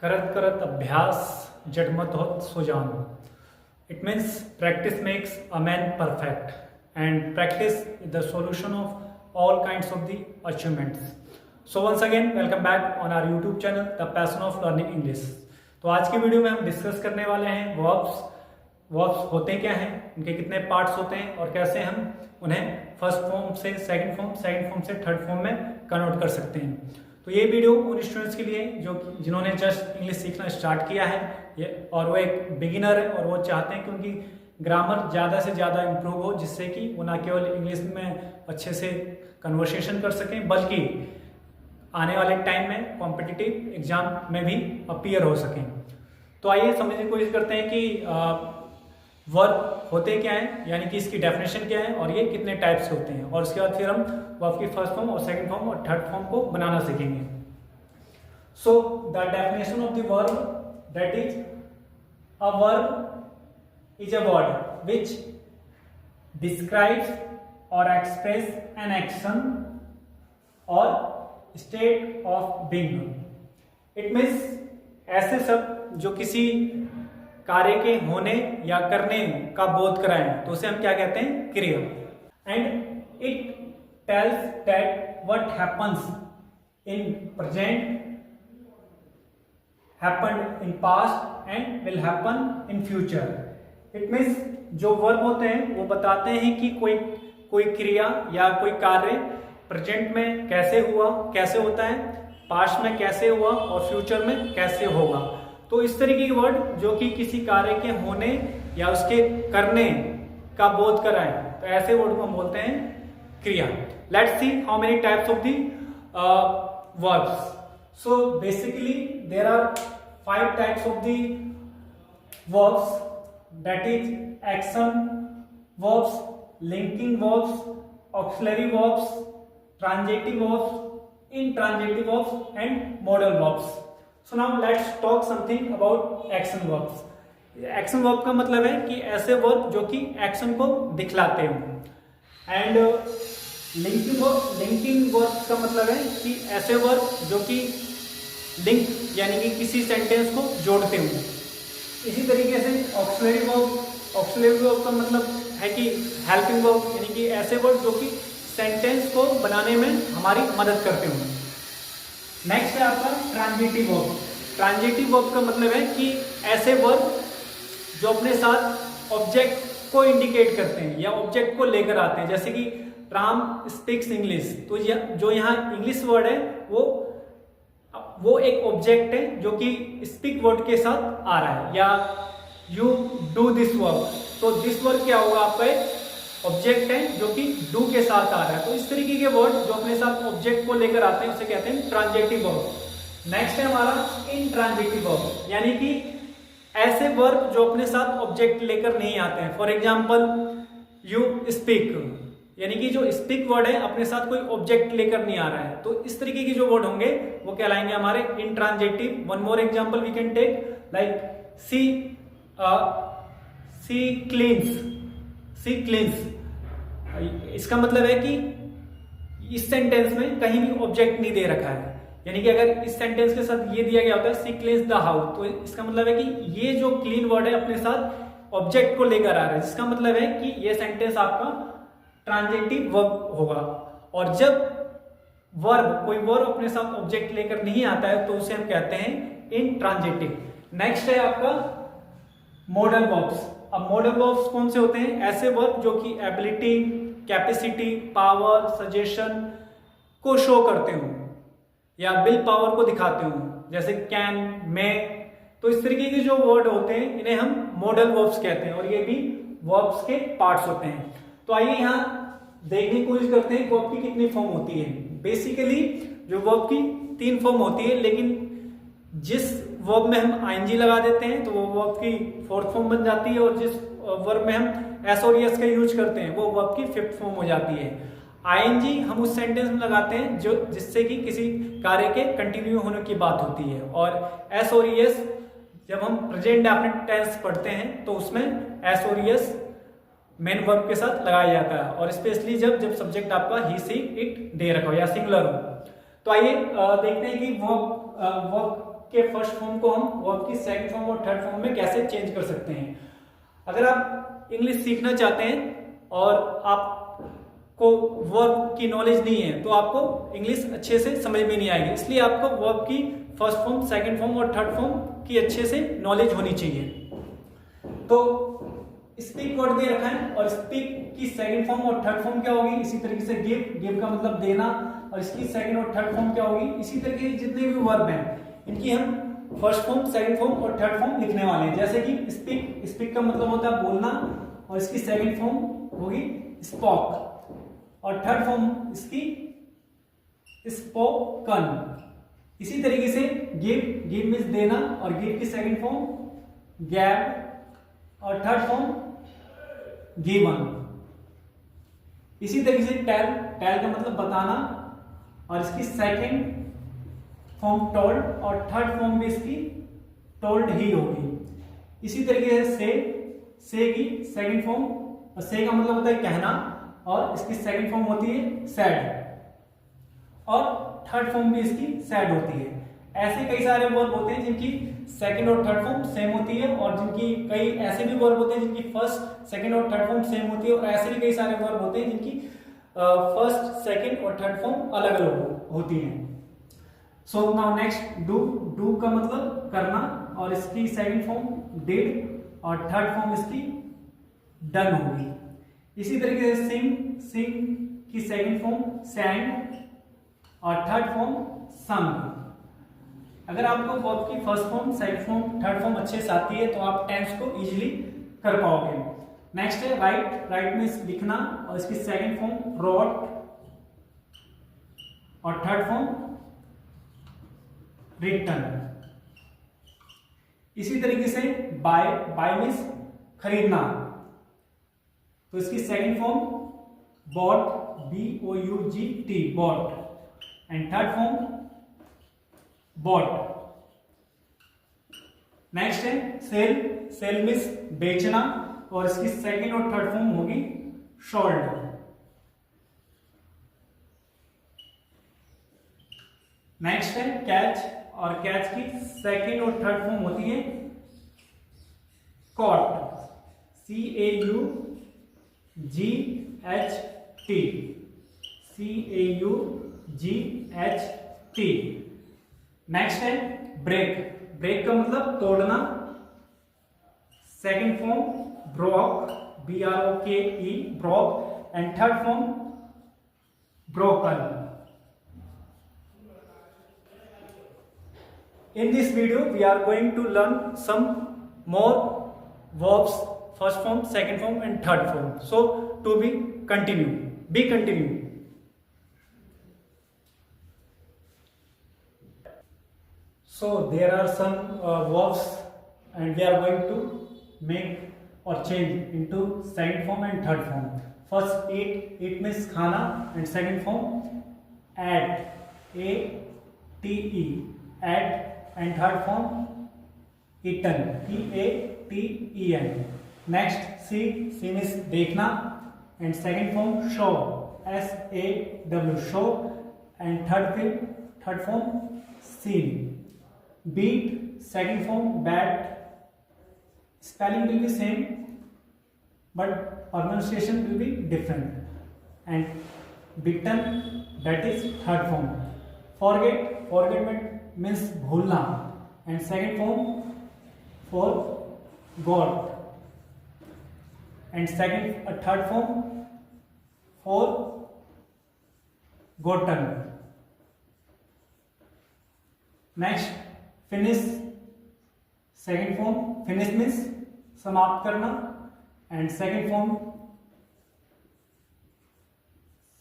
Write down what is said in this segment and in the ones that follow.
करत करत अभ्यास जडमत होत सो जान. It means practice makes a man perfect, and practice is the solution of all kinds of the achievements. So once again, welcome back on our YouTube channel, The Passion of Learning English. तो आज की video में हम discuss करने वाले हैं verbs होते क्या हैं, उनके कितने पार्ट्स होते हैं और कैसे हम उन्हें फर्स्ट फॉर्म से सेकंड फॉर्म से थर्ड फॉर्म में कन्वर्ट कर सकते हैं. तो ये वीडियो उन स्टूडेंट्स के लिए जिन्होंने जस्ट इंग्लिश सीखना स्टार्ट किया है और वो एक बिगिनर है और वो चाहते हैं कि उनकी ग्रामर ज़्यादा से ज़्यादा इम्प्रूव हो, जिससे कि वो ना केवल इंग्लिश में अच्छे से कन्वर्सेशन कर सकें बल्कि आने वाले टाइम में कॉम्पिटिटिव एग्जाम में भी अपीयर हो सकें. तो आइए समझने की कोशिश करते हैं कि वर्ब होते क्या हैं, यानी कि इसकी डेफिनेशन क्या है और ये कितने टाइप से होते हैं, और उसके बाद फिर हम वर्ब की फर्स्ट फॉर्म और सेकंड फॉर्म और थर्ड फॉर्म को बनाना सीखेंगे. So the definition of the verb, that is a verb is a word which describes और एक्सप्रेस एन एक्शन और state of being. It means ऐसे शब्द जो किसी कार्य के होने या करने का बोध कराएं, तो उसे हम क्या कहते हैं, क्रिया. And it tells that what happens in present happened in past and will happen in future. It means जो वर्ब होते हैं वो बताते हैं कि कोई क्रिया या कोई कार्य प्रेजेंट में कैसे हुआ, कैसे होता है, पास्ट में कैसे हुआ और फ्यूचर में कैसे होगा. तो इस तरीके के वर्ड जो कि किसी कार्य के होने या उसके करने का बोध कराएं, तो ऐसे वर्ड को हम बोलते हैं क्रिया. Let's see how many types of the verbs. So basically there are 5 types of the verbs, that is action verbs, linking verbs, auxiliary verbs, transitive verbs, intransitive verbs and modal verbs. So now let's talk something about action verbs. Action verb का मतलब है कि ऐसे verb जो कि action को दिखलाते हों. And linking verb का मतलब है कि ऐसे वर्ब जो कि लिंक यानी कि किसी सेंटेंस को जोड़ते हों. इसी तरीके से ऑक्सिलरी वर्ब का मतलब है कि हेल्पिंग वर्ब, यानी कि ऐसे वर्ब जो कि सेंटेंस को बनाने में हमारी मदद करते हों. नेक्स्ट है आपका ट्रांजिटिव वर्ब. ट्रांजिटिव वर्ब का मतलब है कि ऐसे वर्ब जो अपने साथ ऑब्जेक्ट को इंडिकेट करते हैं या ऑब्जेक्ट को लेकर आते हैं, जैसे कि राम स्पीक्स इंग्लिश. तो जो यहाँ इंग्लिश वर्ड है वो एक ऑब्जेक्ट है जो कि स्पीक वर्ड के साथ आ रहा है. या यू डू दिस वर्क, तो दिस वर्क क्या होगा, आपका एक ऑब्जेक्ट है जो कि डू के साथ आ रहा है. तो इस तरीके के वर्ड जो अपने साथ ऑब्जेक्ट को लेकर आते हैं उसे कहते हैं ट्रांजिटिव वर्ब. नेक्स्ट है हमारा इंट्रांजिटिव वर्ब, यानी कि ऐसे वर्ब जो अपने साथ ऑब्जेक्ट लेकर नहीं आते हैं. फॉर एग्जांपल यू स्पीक, यानी कि जो स्पीक वर्ड है अपने साथ कोई ऑब्जेक्ट लेकर नहीं आ रहा है. तो इस तरीके के जो वर्ड होंगे वो कहलाएंगे हमारे intransitive. One more example we can take like she cleans. इसका मतलब है कि इस सेंटेंस में कहीं भी ऑब्जेक्ट नहीं दे रखा है, यानी कि अगर इस सेंटेंस के साथ ये दिया गया होता है सी क्लीन्स द हाउस, तो इसका मतलब है कि ये जो क्लीन वर्ड है अपने साथ ऑब्जेक्ट को लेकर आ रहा है, जिसका मतलब है कि ये सेंटेंस आपका ट्रांजिटिव वर्ब होगा. और जब कोई वर्ब अपने साथ ऑब्जेक्ट लेकर नहीं आता है तो उसे हम कहते हैं इंट्रांजिटिव. नेक्स्ट है आपका मॉडल वर्ब्स. अब मॉडल वर्ब्स कौन से होते हैं, ऐसे वर्ब जो कि एबिलिटी, कैपेसिटी, पावर, सजेशन को शो करते हो या विल पावर को दिखाते हो, जैसे कैन, मे. तो इस तरीके के जो वर्ड होते हैं इन्हें हम मॉडल वर्ब्स कहते हैं और ये भी वर्ब्स के पार्ट्स होते हैं. तो आइए यहाँ देखने की कोशिश करते हैं वर्ब की कितनी फॉर्म होती है. बेसिकली जो वर्ब की 3 फॉर्म होती है, लेकिन जिस वर्ब में हम आईएनजी लगा देते हैं तो वो वर्ब की 4th फॉर्म बन जाती है, और जिस वर्ब में हम एस और एस का यूज करते हैं वो वर्ब की 5th फॉर्म हो जाती है. आईएनजी हम उस सेंटेंस में लगाते हैं जो जिससे कि किसी कार्य के कंटिन्यू होने की बात होती है, और एस और एस जब हम प्रेजेंट डेफिनेट टेंस पढ़ते हैं तो उसमें एस और एस मेन वर्ब के साथ लगाया जाता है, और स्पेशली जब सब्जेक्ट आपका ही, सी, इट, दे रखा हो या सिंगुलर हो. तो आइए देखते हैं कि वर्ब के फर्स्ट फॉर्म को हम वर्ब की सेकंड फॉर्म और थर्ड फॉर्म में कैसे चेंज कर सकते हैं। अगर आप इंग्लिश सीखना चाहते हैं और आपको वर्ब की नॉलेज नहीं है तो आपको इंग्लिश अच्छे से समझ में नहीं आएगी, इसलिए आपको वर्ब की फर्स्ट फॉर्म, सेकंड फॉर्म और थर्ड फॉर्म की अच्छे से नॉलेज होनी चाहिए। तो स्पीक वर्ड दे रखा है और स्पीक की सेकंड फॉर्म और थर्ड फॉर्म क्या होगी, इसी तरीके से गिव का मतलब देना, और इसकी सेकंड और थर्ड फॉर्म क्या होगी, इसी तरीके से जितने भी वर्ब हैं इनकी हम फर्स्ट फॉर्म, सेकंड फॉर्म और थर्ड फॉर्म लिखने वाले हैं। जैसे कि स्पीक का मतलब होता है बोलना, और इसकी सेकंड फॉर्म होगी स्पोक, और थर्ड फॉर्म इसकी स्पोकन। इसी तरीके से गिव मीन्स देना, और गिव की सेकंड फॉर्म गैव, और थर्ड फॉर्म गिवन। इसी तरीके से टेल का मतलब बताना, और इसकी सेकंड फॉर्म टोल्ड, और थर्ड फॉर्म भी इसकी टोल्ड ही होगी। इसी तरीके से से की सेकंड फॉर्म, और से का मतलब होता है कहना, और इसकी सेकंड फॉर्म होती है सैड, और थर्ड फॉर्म भी इसकी सैड होती है। ऐसे कई सारे वर्ब होते हैं जिनकी सेकंड और थर्ड फॉर्म सेम होती है, और जिनकी कई ऐसे भी वर्ब होते हैं जिनकी फर्स्ट, सेकंड और थर्ड फॉर्म सेम होती है, और ऐसे भी कई सारे वर्ब होते हैं जिनकी फर्स्ट, सेकंड और थर्ड फॉर्म अलग अलग होती हैं। सो नाउ नेक्स्ट डू का मतलब करना, और इसकी सेकंड फॉर्म डिड, और थर्ड फॉर्म इसकी डन होगी। इसी तरीके से सिंग की सेकंड फॉर्म सैंग, और थर्ड फॉर्म संग। अगर आपको वर्ब की first form, second form, third form अच्छे से आती है तो आप टेंस को इजीली कर पाओगे। नेक्स्ट है राइट मीन्स लिखना, और इसकी सेकंड फॉर्म रोट, और थर्ड फॉर्म रिटन। इसी तरीके से बाय मीन्स खरीदना, तो इसकी second form bought, BOUGT bought, and third form bought. Next है सेल मीन्स बेचना, और इसकी सेकंड और थर्ड फॉर्म होगी सोल्ड। नेक्स्ट है कैच, और कैच की सेकंड और थर्ड फॉर्म होती है कॉट, CAUGHT। नेक्स्ट है ब्रेक का मतलब तोड़ना, second form broke, BROKE broke, and third form broken. In this video we are going to learn some more verbs, first form, second form and third form. So to be continue. So there are some verbs and we are going to make or change into second form and third form. First eat means khana, and second form ATE, ATE, and third form eaten, EATEN. Next see means देखना, and second form show, SAW show, and third form seen. Beat second form bat, spelling will be same but pronunciation will be different, and beaten, that is third form. Forget means भूलना, and second form forgot, and third form forgotten. Next finish, second form finish means समाप्त करना, and second form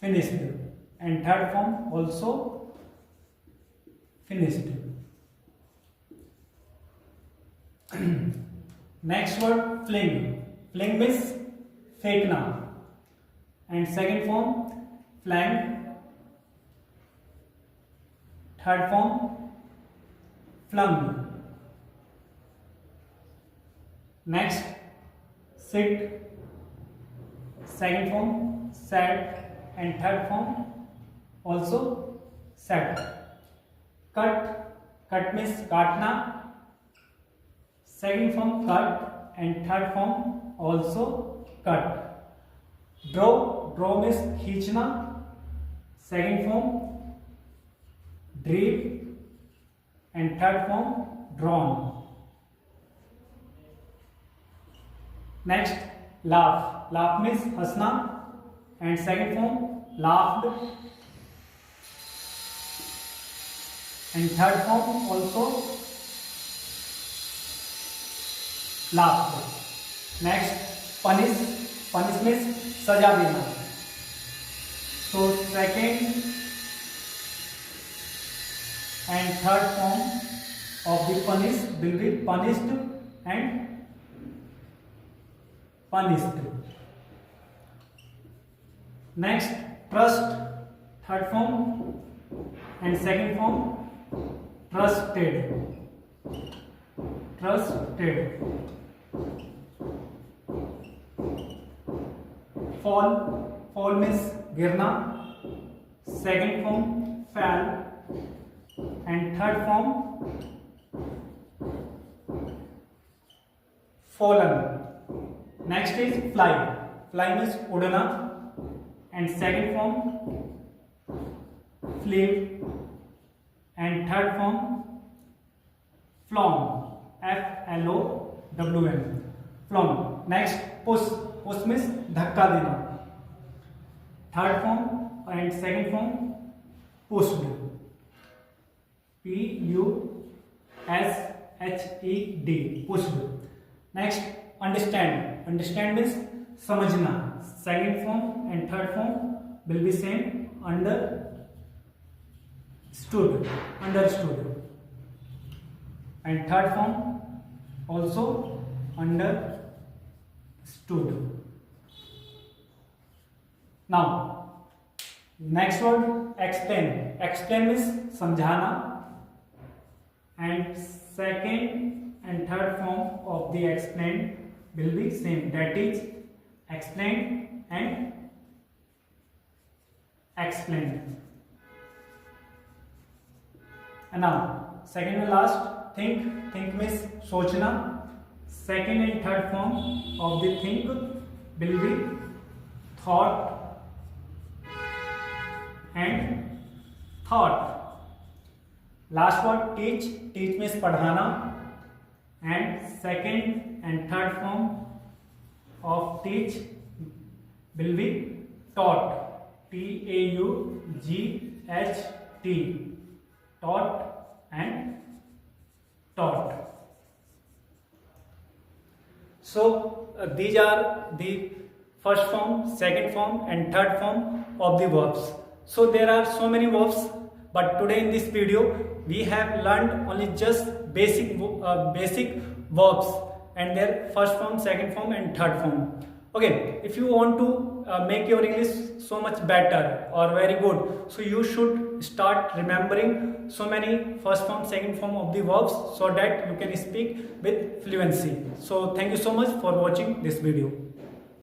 finished, and third form also finished. Next word fling means फेंकना, and second form flang, third form flung. Next sit, second form sat, and third form also sat. Cut Cut means काटना. Second form cut and third form also cut. Draw means खींचना. Second form drew and third form drawn. Next laugh means हंसना and second form laughed and third form also laughed. Next punish means सजा देना. So second and third form of the punish will be punished and punished. Next trust, third form and second form trusted. Fall means गिरना. Second form fell and third form fallen. Next is fly means उड़ना and second form flew and third form flown, FLOWN, flown. Next push means धक्का देना. Third form and second form pushed, PUSHED, pushed. Next understand means समझना. Second form and third form will be same, understood and third form also understood. Now next word explain means समझाना and second and third form of the explain will be same, that is explained and explained. And now second and last think means सोचना. Second and third form of the think will be thought and thought. Last word teach means पढ़ाना and second and third form of teach will be taught, TAUGHT, taught and taught. So these are the first form, second form and third form of the verbs. So there are so many verbs, but today in this video we have learned only just basic verbs and their first form, second form and third form. Okay, if you want to make your English so much better or very good, so you should start remembering so many first form, second form of the verbs so that you can speak with fluency. So thank you so much for watching this video.